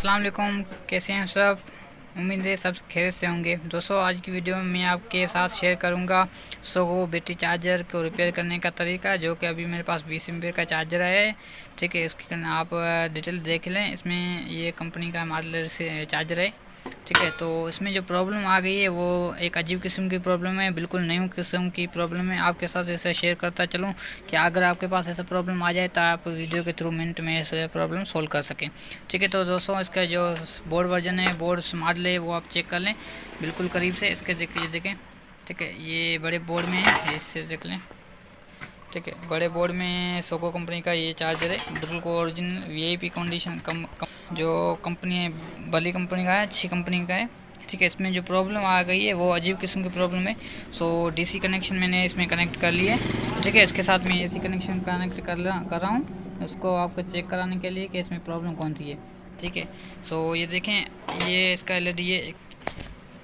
अस्सलाम वालेकुम, कैसे हैं सब। उम्मीद है सब खैरियत से होंगे। दोस्तों आज की वीडियो में मैं आपके साथ शेयर करूंगा सोगो बैटरी चार्जर को रिपेयर करने का तरीका, जो कि अभी मेरे पास 20 एम्पीयर का चार्जर है। ठीक है, इसकी आप डिटेल देख लें। इसमें ये कंपनी का मॉडल से चार्जर है। ठीक है, तो इसमें जो प्रॉब्लम आ गई है वो एक अजीब किस्म की प्रॉब्लम है, बिल्कुल नई किस्म की प्रॉब्लम है। आपके साथ ऐसा शेयर करता चलूँ कि अगर आपके पास ऐसा प्रॉब्लम आ जाए तो आप वीडियो के थ्रू मिनट में ऐसे प्रॉब्लम सोल्व कर सकें। ठीक है, तो दोस्तों इसका जो बोर्ड वर्जन है, बोर्ड मॉडल है, वो आप चेक कर लें बिल्कुल करीब से। इसके देखें। ठीक है, ये बड़े बोर्ड में है, इससे देख लें। ठीक है, बड़े बोर्ड में सोको कंपनी का ये चार्जर है, बिल्कुल ओरिजिनल वीआईपी कंडीशन जो कंपनी है, बड़ी कंपनी का है, अच्छी कंपनी का है। ठीक है, इसमें जो प्रॉब्लम आ गई है वो अजीब किस्म की प्रॉब्लम है। सो डीसी कनेक्शन मैंने इसमें कनेक्ट कर लिया है। ठीक है, इसके साथ मैं एसी कनेक्शन कनेक्ट कर रहा हूँ उसको आपको चेक कराने के लिए कि इसमें प्रॉब्लम कौन सी है। ठीक है, सो ये देखें, ये इसका एलईडी है,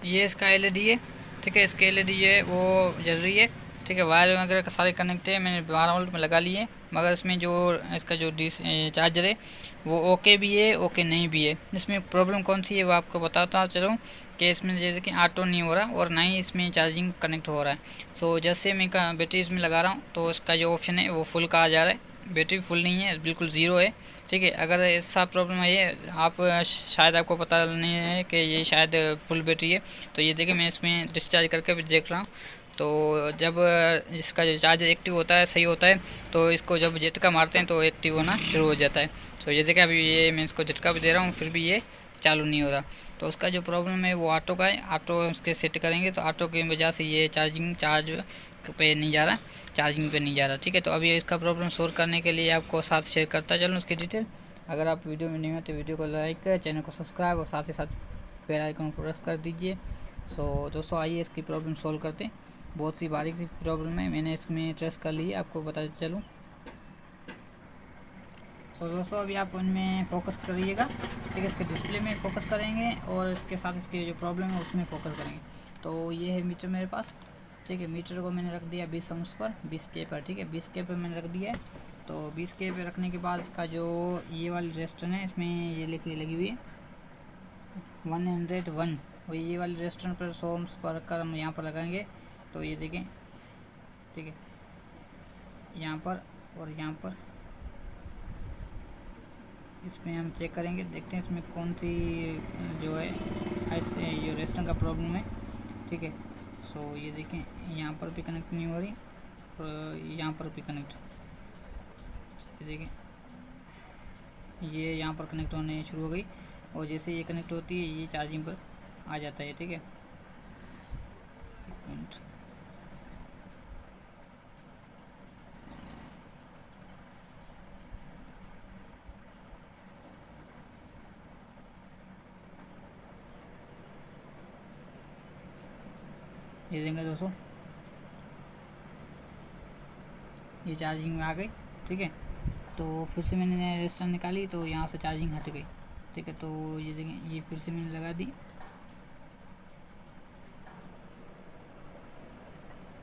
ये इसका एलईडी है। ठीक है, इसके एलईडी है वो जल रही है। ठीक है, वायर वगैरह सारे कनेक्ट है, मैंने 12 वोल्ट में लगा लिए, मगर इसमें जो इसका जो चार्जर है वो ओके भी है, ओके नहीं भी है। इसमें प्रॉब्लम कौन सी है वो आपको बताता चलूँ कि इसमें जैसे कि ऑटो नहीं हो रहा और ना ही इसमें चार्जिंग कनेक्ट हो रहा है। सो जैसे मैं बैटरी इसमें लगा रहा हूँ तो इसका जो ऑप्शन है वो फुल का आ जा रहा है, बैटरी फुल नहीं है, बिल्कुल ज़ीरो है। ठीक है, अगर ऐसा प्रॉब्लम है ये आप शायद आपको पता नहीं है कि ये शायद फुल बैटरी है, तो ये देखिए मैं इसमें डिस्चार्ज करके भी देख रहा हूँ। तो जब इसका जो चार्जर एक्टिव होता है, सही होता है, तो इसको जब झटका मारते हैं तो एक्टिव होना शुरू हो जाता है। तो ये देखिए अभी ये मैं इसको झटका भी दे रहा हूँ, फिर भी ये चालू नहीं हो रहा। तो उसका जो प्रॉब्लम है वो ऑटो का है। ऑटो उसके सेट करेंगे तो ऑटो की वजह से ये चार्ज पे नहीं जा रहा, चार्जिंग पे नहीं जा रहा। ठीक है, तो अभी इसका प्रॉब्लम सोल्व करने के लिए आपको साथ शेयर करता चलूँ उसकी डिटेल। अगर आप वीडियो में नहीं हो तो वीडियो को लाइक, चैनल को सब्सक्राइब और साथ ही साथ बेल आइकन को प्रेस कर दीजिए। सो दोस्तों आइए इसकी प्रॉब्लम सोल्व करते हैं। बहुत सी बारीक सी प्रॉब्लम है, मैंने इसमें ट्रेस कर ली है, आपको बताते चलूँ। सो दोस्तों अभी आप उनमें फोकस करिएगा। ठीक है, इसके डिस्प्ले में फोकस करेंगे और इसके साथ इसकी जो प्रॉब्लम है उसमें फोकस करेंगे। तो ये है मीटर मेरे पास। ठीक है, मीटर को मैंने रख दिया 20 अंश पर, 20 के पर। ठीक है, 20 के पर मैंने रख दिया है। तो 20 के पे रखने के बाद इसका जो ये वाली रेस्टोरेंट है, इसमें ये लगी हुई है 101, और ये वाली रेस्टोरेंट पर 100 अंश पर रख कर हम यहाँ पर लगाएंगे। तो ये देखें, ठीक है, यहाँ पर और यहाँ पर इसमें हम चेक करेंगे, देखते हैं इसमें कौन सी जो है ऐसे ये रेस्टोरेंट का प्रॉब्लम है। ठीक है, सो ये देखें यहाँ पर भी कनेक्ट नहीं हो रही और यहाँ पर भी कनेक्ट, ये देखें ये यहाँ पर कनेक्ट होने शुरू हो गई, और जैसे ये कनेक्ट होती है ये चार्जिंग पर आ जाता है। ठीक है, एक मिनट, ये देंगे दोस्तों, ये चार्जिंग में आ गई। ठीक है, तो फिर से मैंने रेजिस्टेंस निकाली तो यहाँ से चार्जिंग हट गई। ठीक है, तो ये देखें, ये फिर से मैंने लगा दी।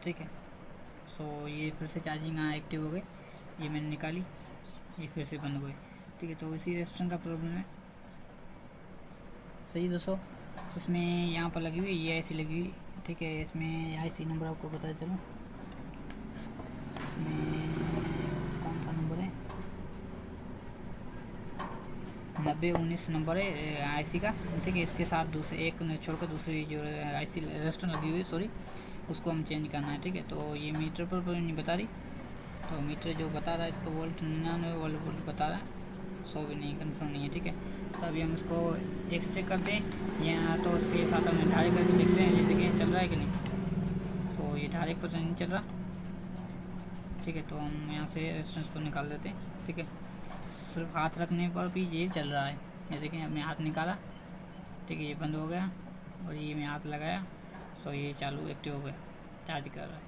ठीक है, सो ये फिर से चार्जिंग यहाँ एक्टिव हो गई, ये मैंने निकाली, ये फिर से बंद हो गई। ठीक है, तो इसी रेजिस्टेंस का प्रॉब्लम है। सही दोस्तों, इसमें यहाँ पर लगी हुई ये आईसी लगी हुई। ठीक है, इसमें आईसी नंबर आपको पता चलो, इसमें कौन सा नंबर है, 9019 नंबर है आईसी का। ठीक है, इसके साथ दूसरे एक छोड़कर दूसरी जो आईसी रेजिस्टेंस लगी हुई, सॉरी, उसको हम चेंज करना है। ठीक है, तो ये मीटर पर नहीं बता रही, तो मीटर जो बता रहा है इसका वोल्ट 99 वोल्ट बता रहा है, 100 भी नहीं, कन्फर्म नहीं है। ठीक है, तो अभी हम इसको एक्स चेक करते हैं यहाँ, तो इसके साथ हम 18 करके देखते हैं, ये देखें चल रहा है कि नहीं। तो ये 18% नहीं चल रहा। ठीक है, तो हम यहाँ से रेजिस्टेंस को निकाल देते हैं। ठीक है, सिर्फ हाथ रखने पर भी ये चल रहा है, ये देखें हमने हाथ निकाला। ठीक है, ये बंद हो गया और ये मैं हाथ लगाया, सो ये चालू एक्टिव हो गया, चार्ज कर रहा है।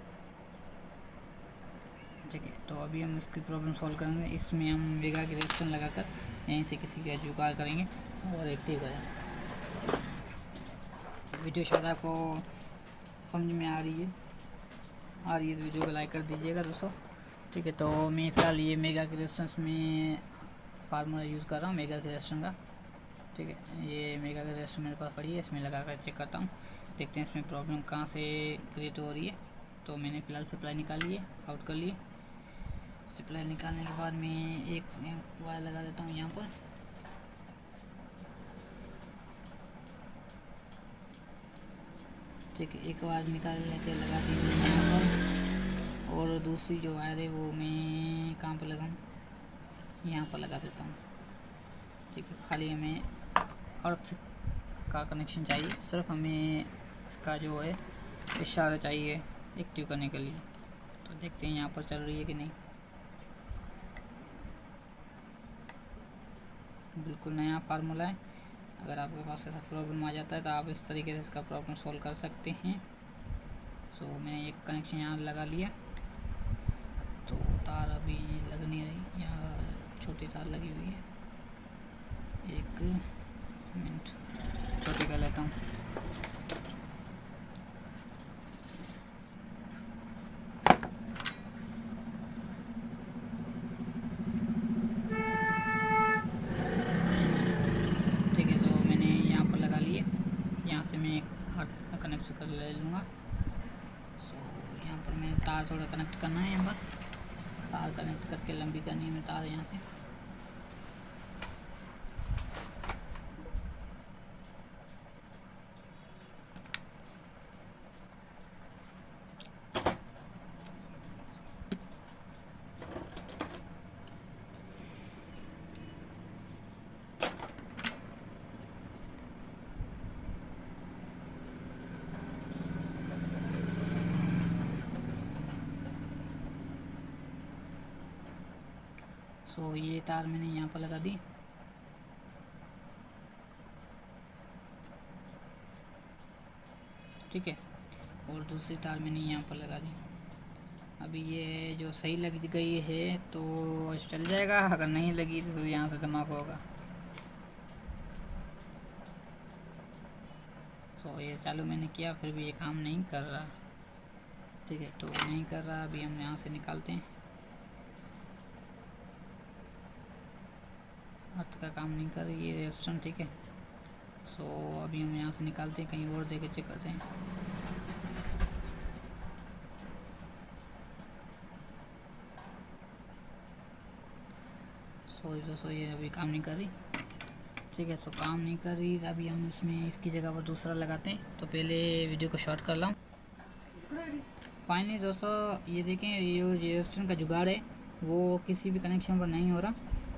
ठीक है, तो अभी हम इसकी प्रॉब्लम सॉल्व करेंगे। इसमें हम वेगा की रेजिस्टेंस लगाकर यहीं से किसी का जुगाड़ करेंगे और एक्टिव करें। वीडियो शायद आपको समझ में आ रही है तो वीडियो को लाइक कर दीजिएगा दोस्तों। ठीक है, तो मैं फ़िलहाल ये मेगा की रेजिस्टेंस में फार्मूला यूज़ कर रहा हूँ, मेगा की रेजिस्टेंस का। ठीक है, ये मेगा रेस्ट मेरे पास पड़ी है, इसमें लगा कर चेक करता हूँ, देखते हैं इसमें प्रॉब्लम कहाँ से क्रिएट हो रही है। तो मैंने फ़िलहाल सप्लाई निकाली है, आउट कर लिए। सप्लाई निकालने के बाद मैं एक वायर लगा देता हूँ यहाँ पर। ठीक है, एक वायर निकाल लेके लगा दी मैं यहाँ पर, और दूसरी जो वायर है वो मैं कहाँ पर लगाऊँ, यहाँ पर लगा देता हूँ। ठीक है, खाली हमें अर्थ का कनेक्शन चाहिए, सिर्फ हमें इसका जो है इशारा चाहिए एक्टिव करने के लिए। तो देखते हैं यहाँ पर चल रही है कि नहीं। बिल्कुल नया फार्मूला है, अगर आपके पास ऐसा प्रॉब्लम आ जाता है तो आप इस तरीके से इसका प्रॉब्लम सॉल्व कर सकते हैं। सो मैंने एक कनेक्शन यहाँ लगा लिया, तो तार अभी लग नहीं रही, यहाँ छोटी तार लगी हुई है। एक मिनट छोटी कर लेता हूँ। ठीक है, तो मैंने यहाँ पर लगा लिए, यहाँ से मैं अर्थ कनेक्ट कर ले लूँगा। सो यहाँ पर मैं तार थोड़ा कनेक्ट करना है, यहाँ पर तार कनेक्ट करके लंबी करनी है मैं तार यहाँ से। सो ये तार मैंने यहाँ पर लगा दी। ठीक है, और दूसरी तार मैंने यहाँ पर लगा दी। अभी ये जो सही लग गई है तो चल जाएगा, अगर नहीं लगी तो फिर यहाँ से धमाका होगा। सो ये चालू मैंने किया, फिर भी ये काम नहीं कर रहा। ठीक है, तो नहीं कर रहा, अभी हम यहाँ से निकालते हैं। अर्थ का काम नहीं कर रही है रेजिस्टेंस। ठीक है, सो अभी हम यहाँ से निकालते हैं, कहीं और देके चेक करते हैं। सॉरी दोस्तों, ये अभी काम नहीं कर रही। ठीक है, सो काम नहीं कर रही, अभी हम इसमें इसकी जगह पर दूसरा लगाते हैं। तो पहले वीडियो को शॉर्ट कर लाऊँ। फाइनली दोस्तों ये देखें, ये रेजिस्टेंस का जुगाड़ है वो किसी भी कनेक्शन पर नहीं हो रहा।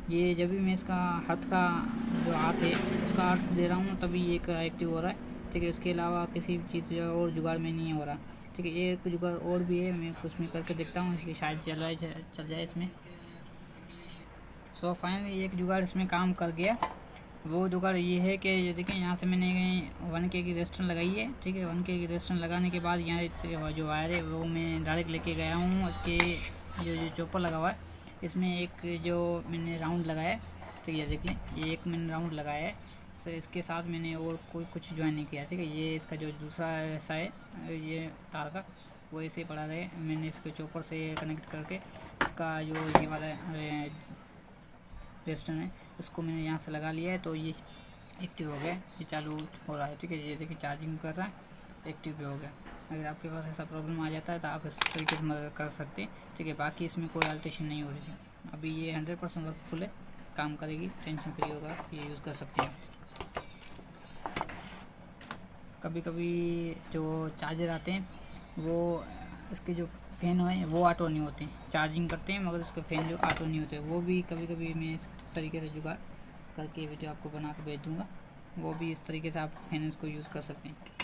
ये जब भी मैं इसका हाथ का जो हाथ है उसका अर्थ दे रहा हूँ तभी ये एक्टिव हो रहा है। ठीक है, इसके अलावा किसी भी चीज़ और जुगाड़ में नहीं हो रहा। ठीक है, एक जुगाड़ और भी है, मैं कुछ में करके देखता हूँ कि शायद चल जाए इसमें। सो फाइनली एक जुगाड़ इसमें काम कर गया। वो जुगाड़ ये है कि ये देखें, यहाँ से मैंने 1K की रेजिस्टेंस लगाई है। ठीक है, 1K की रेजिस्टेंस लगाने के बाद यहाँ जो वायर है वो मैं डायरेक्ट लेके गया हूँ। उसके जो चॉपर लगा हुआ है इसमें एक जो मैंने राउंड लगाया है, ठीक है देख लें, ये एक मैंने राउंड लगाया है। सो इसके साथ मैंने और कोई कुछ ज्वाइन नहीं किया। ठीक है, ये इसका जो दूसरा ऐसा है ये तार का, वो ऐसे पड़ा रहे। मैंने इसको चॉपर से कनेक्ट करके इसका जो ये वाला रेजिस्टेंस है उसको मैंने यहाँ से लगा लिया है। तो ये एक्टिव हो गया, ये चालू हो रहा है। ठीक है, ये देखिए चार्जिंग कर रहा है, एक्टिव भी हो गया। अगर आपके पास ऐसा प्रॉब्लम आ जाता है तो आप इस तरीके से मदद कर सकते हैं। ठीक है, बाकी इसमें कोई अल्ट्रेशन नहीं हो रही थी। अभी ये 100% वर्कफुल है, काम करेगी, टेंशन फ्री होगा, ये यूज़ कर सकते हैं। कभी कभी जो चार्जर आते हैं वो इसके जो फ़ैन है वो ऑटो नहीं होते, चार्जिंग करते हैं मगर उसके फ़ैन जो ऑटो नहीं होते, वो भी कभी कभी मैं इस तरीके से जुगाड़ करके वीडियो आपको बना के भेज दूँगा। वो भी इस तरीके से आप फ़ैन को यूज़ कर सकते हैं।